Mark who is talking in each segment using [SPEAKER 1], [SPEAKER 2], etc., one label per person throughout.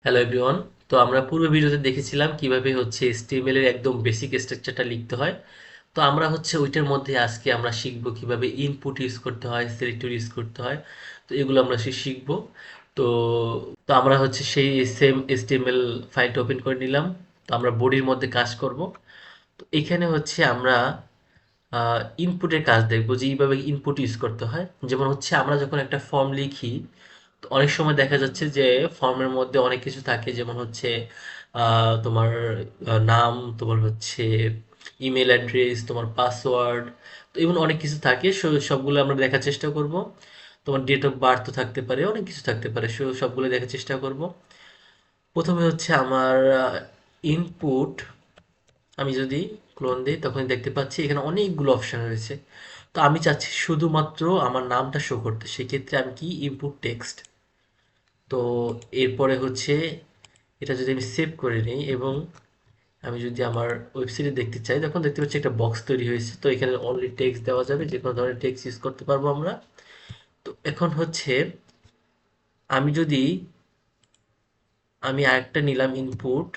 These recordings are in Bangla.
[SPEAKER 1] Hello everyone. তো আমরা পূর্ব ভিডিওতে দেখেছিলাম কিভাবে হচ্ছে HTML এর একদম বেসিক স্ট্রাকচারটা লিখতে হয়। তো আমরা হচ্ছে ওইটার মধ্যে আজকে আমরা শিখব কিভাবে ইনপুট ইউজ করতে হয়, সিলেক্টর ইউজ করতে হয়। তো এগুলো আমরা শিখব। তো তো আমরা হচ্ছে সেই সেম HTML ফাইলটা ওপেন করে নিলাম। তো আমরা বডির মধ্যে কাজ করব। তো এখানে হচ্ছে আমরা ইনপুটের কাজ দেখব যে এইভাবে ইনপুট ইউজ করতে হয়। যেমন হচ্ছে আমরা যখন একটা ফর্ম লিখি, তো অনেক সময় দেখা যাচ্ছে যে ফর্মের মধ্যে অনেক কিছু থাকে, যেমন হচ্ছে তোমার নাম, তোমার হচ্ছে ইমেল অ্যাড্রেস, তোমার পাসওয়ার্ড, তো এমন অনেক কিছু থাকে। সবগুলো আমরা দেখার চেষ্টা করব। তোমার ডেট অফ বার্থ থাকতে পারে, অনেক কিছু থাকতে পারে, সবগুলো দেখার চেষ্টা করব। প্রথমে হচ্ছে আমার ইনপুট, আমি যদি ক্লোন দিই তখন দেখতে পাচ্ছি এখানে অনেকগুলো অপশন রয়েছে। তো আমি চাচ্ছি শুধুমাত্র আমার নামটা শো করতে, সেক্ষেত্রে আমি কি ইনপুট টেক্সট। তো এরপরে হচ্ছে এটা যদি আমি সেভ করে নিই এবং আমি যদি আমার ওয়েবসাইটে দেখতে চাই, তখন দেখতে পাচ্ছি একটা বক্স তৈরি হয়েছে। তো এখানে অনলি টেক্সট দেওয়া যাবে, যে কোনো ধরনের টেক্সট ইউজ করতে পারবো আমরা। তো এখন হচ্ছে আমি যদি আমি আরেকটা নিলাম ইনপুট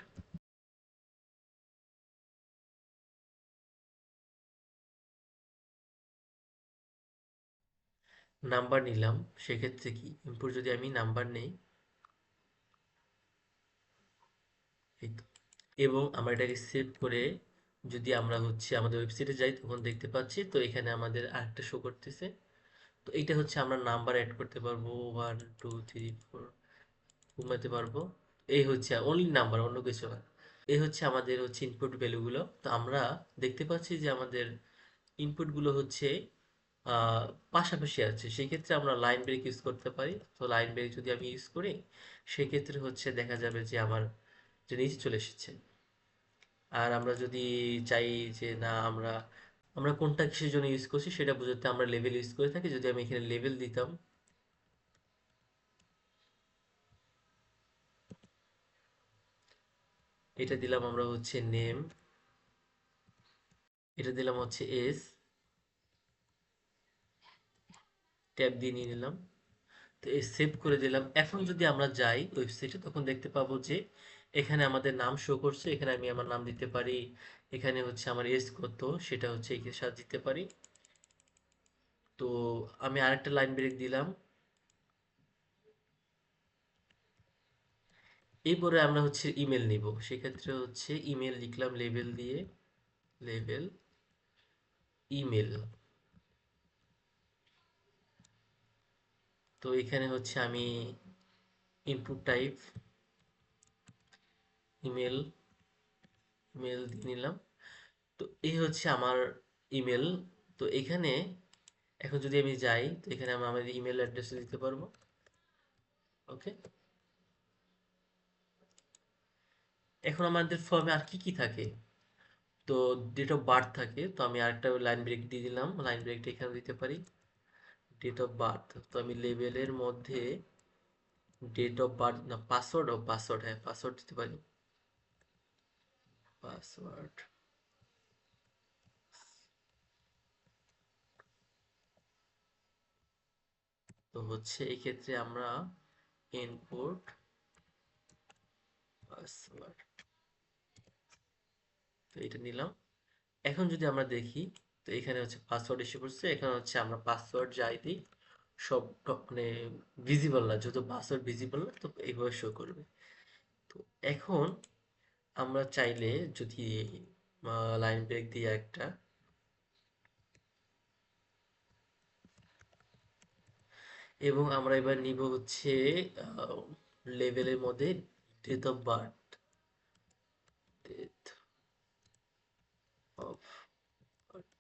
[SPEAKER 1] নাম্বার নিলাম, সেক্ষেত্রে কি ইনপুট যদি আমি নাম্বার নেই, এই তো। এবং আমরা এটাকে সেভ করে যদি আমরা হচ্ছে আমাদের ওয়েবসাইটে যাই, তখন দেখতে পাচ্ছি তো এখানে আমাদের আরেকটা শো করতেছে। তো এইটা হচ্ছে আমরা নাম্বার অ্যাড করতে পারবো, 1 2 3 4 ঘুমাতে পারবো। এই হচ্ছে অনলি নাম্বার, অন্য কিছু না। এই হচ্ছে আমাদের হচ্ছে ইনপুট ভ্যালুগুলো। তো আমরা দেখতে পাচ্ছি যে আমাদের ইনপুটগুলো হচ্ছে আহ, পাশাপাশি আছে। সেক্ষেত্রে আমরা লাইন ব্রেক ইউজ করতে পারি। তো লাইন ব্রেক যদি আমি ইউজ করি, সেক্ষেত্রে হচ্ছে দেখা যাবে যে আমার যে নিচে চলে এসেছে। আর আমরা যদি চাই যে না, আমরা আমরা কোনটা কিসের জন্য ইউজ করছি সেটা বোঝাতে আমরা লেভেল ইউজ করে থাকি। যদি আমি এখানে লেভেল দিতাম, এটা দিলাম আমরা হচ্ছে নেম, এটা দিলাম হচ্ছে এস, ট্যাব দিয়ে নিয়ে নিলাম। তো এই সেভ করে দিলাম। এখন যদি আমরা যাই ওয়েবসাইটে, তখন দেখতে পাবো যে এখানে আমাদের নাম শো করছে। এখানে আমি আমার নাম দিতে পারি। এখানে হচ্ছে আমার এজ কত সেটা হচ্ছে এর সাথে দিতে পারি। তো আমি আরেকটা লাইন ব্রেক দিলাম। এরপরে আমরা হচ্ছে ইমেল নিব। সেক্ষেত্রে হচ্ছে ইমেল লিখলাম লেবেল দিয়ে, লেবেল ইমেল। তো এখানে হচ্ছে আমি ইনপুট টাইপ ইমেল, ইমেল দিয়ে নিলাম। তো এই হচ্ছে আমার ইমেল। তো এখানে এখন যদি আমি যাই, তো এখানে আমি আমার ইমেল অ্যাড্রেস দিতে পারবো। ওকে। এখন আমাদের ফর্মে আর কি কি থাকে? তো ডেট অফ বার্থ থাকে। তো আমি আরেকটা লাইন ব্রেক দিয়ে দিলাম, লাইন ব্রেকটা এখানে দিতে পারি। ডেট অফ বার্থ, তো আমি লেবেলের মধ্যে ডেট অফ বার্থ না, পাসওয়ার্ড, ও পাসওয়ার্ড, হ্যাঁ পাসওয়ার্ড দিতে পারি। পাসওয়ার্ড। তো হচ্ছে এই ক্ষেত্রে আমরা ইনপুট পাসওয়ার্ড, তো এটা নিলাম। এখন যদি আমরা দেখি, তো এখানে হচ্ছে পাসওয়ার্ড এসে পড়ছে। এখানে হচ্ছে আমরা পাসওয়ার্ড যাই দিই, সব মানে ভিজিবল না, যেহেতু পাসওয়ার্ড ভিজিবল না, তো এইভাবে শো করবে। তো এখন আমরা চাইলে যদি লাইন ব্রেক দিয়ে একটা, এবং আমরা এবার নিব হচ্ছে লেভেলের মধ্যে date of birth, date of birth.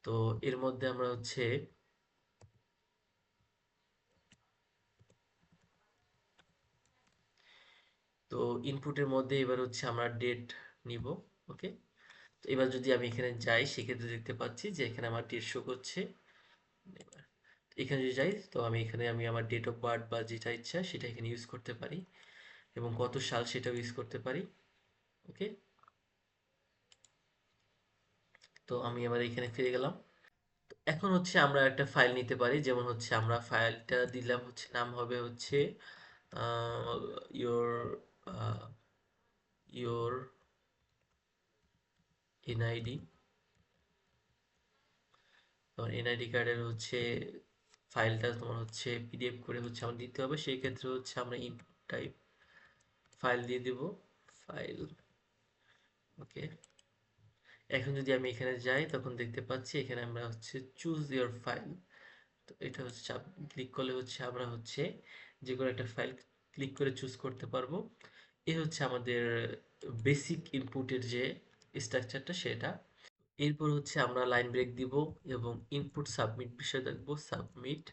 [SPEAKER 1] তো এর মধ্যে আমরা হচ্ছে, তো ইনপুটের মধ্যে এবার হচ্ছে আমরা ডেট নিব। ওকে। তো এবার যদি আমি এখানে যাই, সেক্ষেত্রে দেখতে পাচ্ছি যে এখানে আমার ডেট শো করছে। এবার এখানে যদি যাই, তো আমি এখানে আমি আমার ডেট অফ বার্থ বা যেটা ইচ্ছা সেটা এখানে ইউজ করতে পারি, এবং কত সাল সেটাও ইউজ করতে পারি। ওকে। তো আমি আবার এখানে ফিরে গেলাম। এখন হচ্ছে আমরা একটা ফাইল নিতে পারি। যেমন হচ্ছে আমরা ফাইলটা দিলাম, হচ্ছে নাম হবে হচ্ছে your your এনআইডি, তোমার এনআইডি কার্ডের হচ্ছে ফাইলটা তোমার হচ্ছে পিডিএফ করে হচ্ছে আমার দিতে হবে। সেই ক্ষেত্রে হচ্ছে আমরা ইনপুট টাইপ ফাইল দিয়ে দিব, ফাইল। ওকে, এখন যদি আমি এখানে যাই তখন দেখতে পাচ্ছি এখানে আমরা হচ্ছে চুজ ইওর ফাইল। তো এটা হচ্ছে ক্লিক করলে হচ্ছে আমরা হচ্ছে যে কোনো একটা ফাইল ক্লিক করে চুজ করতে পারবো। এ হচ্ছে আমাদের বেসিক ইনপুটের যে স্ট্রাকচারটা সেটা। এরপর হচ্ছে আমরা লাইন ব্রেক দিব এবং ইনপুট সাবমিট বিষয় দেখবো। সাবমিট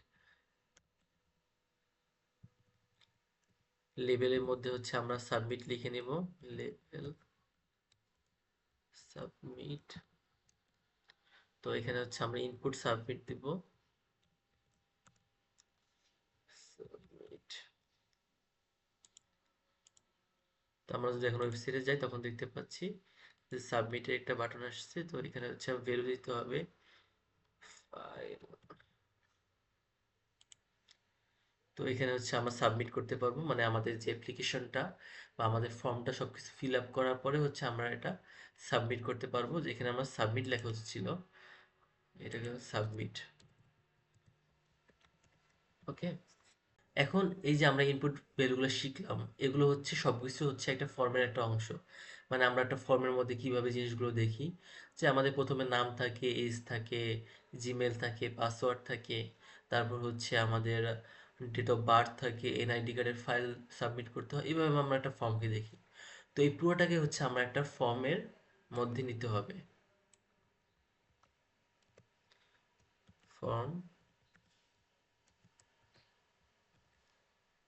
[SPEAKER 1] লেবেলের মধ্যে হচ্ছে আমরা সাবমিট লিখে নেব, লেবেল সাবমিট। তো এখানে হচ্ছে আমরা ইনপুট সাবমিট দিব, সাবমিট। তো আমরা যদি এখন ওয়েবসাইটে যাই তখন দেখতে পাচ্ছি যে সাবমিটের একটা বাটন আসছে। তো এখানে হচ্ছে ভ্যালু দিতে হবে ফাইল। তো এখানে হচ্ছে আমরা সাবমিট করতে পারবো, মানে আমাদের যে অ্যাপ্লিকেশনটা বা আমাদের ফর্মটা সবকিছু ফিল আপ করার পরে হচ্ছে আমরা এটা সাবমিট করতে পারবো। যেখানে আমরা সাবমিট লেখা হচ্ছিল, এটাকে সাবমিট। ওকে, এখন এই যে আমরা ইনপুট ভ্যালুগুলো শিখলাম, এগুলো হচ্ছে সবকিছু হচ্ছে একটা ফর্মের একটা অংশ। মানে আমরা একটা ফর্মের মধ্যে কিভাবে জিনিসগুলো দেখি, যে আমাদের প্রথমে নাম থাকে, এজ থাকে, জিমেল থাকে, পাসওয়ার্ড থাকে, তারপর হচ্ছে আমাদের ডেট অফ বার্থ থাকে, এনআইডি কার্ডের ফাইল সাবমিট করতে হয়। এইভাবে আমরা একটা ফর্মকে দেখি। তো এই পুরোটাকে হচ্ছে আমরা একটা ফর্মের মধ্যে নিতে হবে। ফর্ম,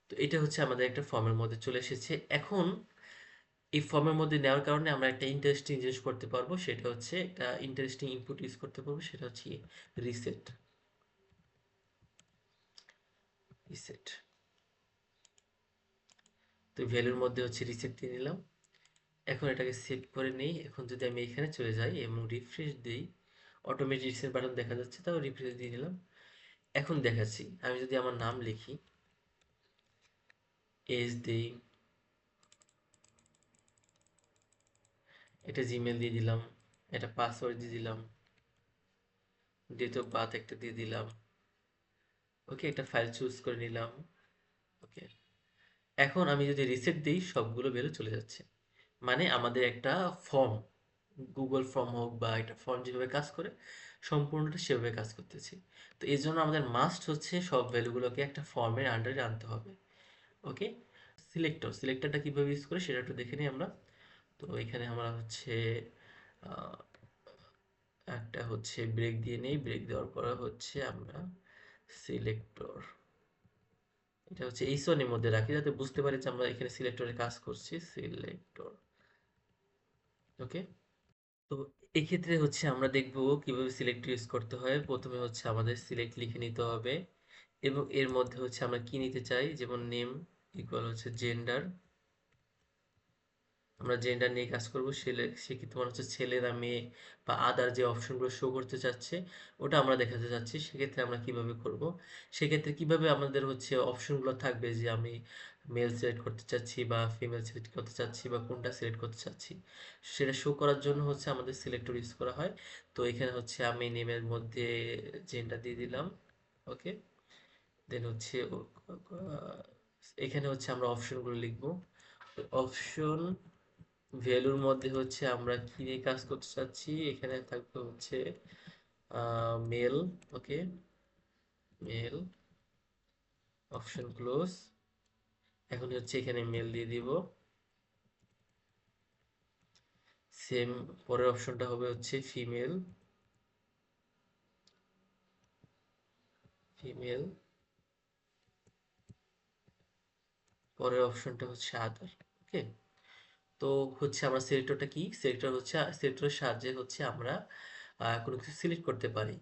[SPEAKER 1] তো এটা হচ্ছে আমাদের একটা ফর্মের মধ্যে চলে এসেছে। এখন এই ফর্মের মধ্যে নেওয়ার কারণে আমরা একটা ইন্টারেস্টিং জিনিস করতে পারবো, সেটা হচ্ছে একটা ইন্টারেস্টিং ইনপুট ইউজ করতে পারবো, সেটা হচ্ছে রিসেট। রিসেট, তো ভ্যালুর মধ্যে হচ্ছে রিসেট দিয়ে নিলাম। এখন এটাকে সেভ করে নেই। এখন যদি আমি এখানে চলে যাই এবং রিফ্রেশ দিই, অটোমেটিক রিসেট বাটন দেখা যাচ্ছে, তাও রিফ্রেশ দিয়ে নিলাম। এখন দেখাচ্ছি, আমি যদি আমার নাম লিখি, এজ দিই, এটা জিমেল দিয়ে দিলাম, এটা পাসওয়ার্ড দিয়ে দিলাম, ডেট অফ বার্থ একটা দিয়ে দিলাম। ওকে, একটা ফাইল চুজ করে নিলাম। ওকে, এখন আমি যদি রিসেট দিই সবগুলো বেরো চলে যাচ্ছে। মানে আমাদের একটা ফর্ম, গুগল ফর্ম হোক বা একটা ফর্ম যেভাবে কাজ করে সম্পূর্ণটা সেভাবে কাজ করতেছি। তো এই জন্য আমাদের মাস্ট হচ্ছে সব ভ্যালুগুলোকে একটা ফর্মের আন্ডারে আনতে হবে। ওকে, সিলেক্টর, সিলেক্টরটা কীভাবে ইউজ করে সেটা একটু দেখে নিই আমরা। তো এখানে আমরা হচ্ছে আহ, একটা হচ্ছে ব্রেক দিয়ে নেই, ব্রেক দেওয়ার পরে হচ্ছে আমরা সিলেক্টর, এটা হচ্ছে এই সনের মধ্যে রাখি যাতে বুঝতে পারি যে আমরা এখানে সিলেক্টরে কাজ করছি। সিলেক্টর, ওকে। তো এক্ষেত্রে হচ্ছে আমরা দেখব কিভাবে সিলেক্ট ইউজ করতে হয়। প্রথমে হচ্ছে আমাদের সিলেক্ট লিখে নিতে হবে এবং এর মধ্যে হচ্ছে আমরা কি নিতে চাই, যেমন নেম ইকুয়াল হচ্ছে জেন্ডার। আমরা জেন্ডার নিয়ে কাজ করবো। সে কি তোমার হচ্ছে ছেলে না মেয়ে বা আদার যে অপশনগুলো শো করতে চাচ্ছে ওটা আমরা দেখাতে চাচ্ছি, সেক্ষেত্রে আমরা কিভাবে করব। সেক্ষেত্রে কিভাবে আমাদের হচ্ছে অপশনগুলো থাকবে যে আমি মেল সিলেক্ট করতে চাচ্ছি বা ফিমেল সিলেক্ট করতে চাচ্ছি বা কোনটা সিলেক্ট করতে চাচ্ছি, সেটা শো করার জন্য হচ্ছে আমাদের সিলেক্টর ইউজ করা হয়। তো এখানে হচ্ছে আমি নেমের মধ্যে জেন্ডার দিয়ে দিলাম। ওকে, দেন হচ্ছে এখানে হচ্ছে আমরা অপশনগুলো লিখবো। অপশন ভ্যালুর মধ্যে হচ্ছে আমরা কি নিয়ে কাজ করতে চাচ্ছি, এখানে থাকবে হচ্ছে মেল। ওকে, মেল, অপশন ক্লোজ। এখন হচ্ছে এখানে মেল দিয়ে দিব। সেম, পরের অপশনটা হবে হচ্ছে ফিমেল, ফিমেল। পরের অপশনটা হচ্ছে আদার। ওকে, তো হচ্ছে আমরা সিলেক্টরটা কি, সিলেক্টর হচ্ছে সিলেক্টরের সাহায্যে হচ্ছে আমরা কোনো কিছু সিলেক্ট করতে পারি।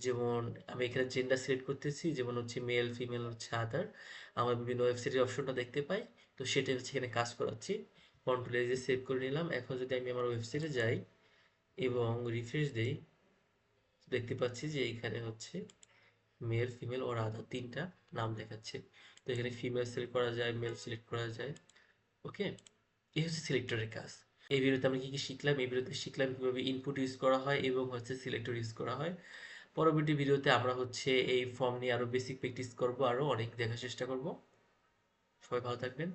[SPEAKER 1] যেমন আমি এখানে জেন্ডার সিলেক্ট করতেছি, যেমন হচ্ছে মেল, ফিমেল হচ্ছে আদার। আমরা বিভিন্ন ওয়েবসাইটের অপশনটা দেখতে পাই, তো সেটা হচ্ছে এখানে কাজ করাচ্ছি। কন্ট্রোল এ সেভ করে নিলাম। এখন যদি আমি আমার ওয়েবসাইটে যাই এবং রিফ্রেশ দিই, দেখতে পাচ্ছি যে এখানে হচ্ছে মেল, ফিমেল ওর আদার তিনটা নাম দেখাচ্ছে। তো এখানে ফিমেল সিলেক্ট করা যায়, মেল সিলেক্ট করা যায়। ওকে, এই হচ্ছে সিলেক্টরের কাজ। এই ভিডিওতে আমরা কি কি শিখলাম, এই ভিডিওতে শিখলাম কিভাবে ইনপুট ইউজ করা হয় এবং হচ্ছে সিলেক্টর ইউজ করা হয়। পরবর্তী ভিডিওতে আমরা হচ্ছে এই ফর্ম নিয়ে আরো বেসিক প্র্যাকটিস করব, আরো অনেক দেখার চেষ্টা করব। সবাই ভালো থাকবেন।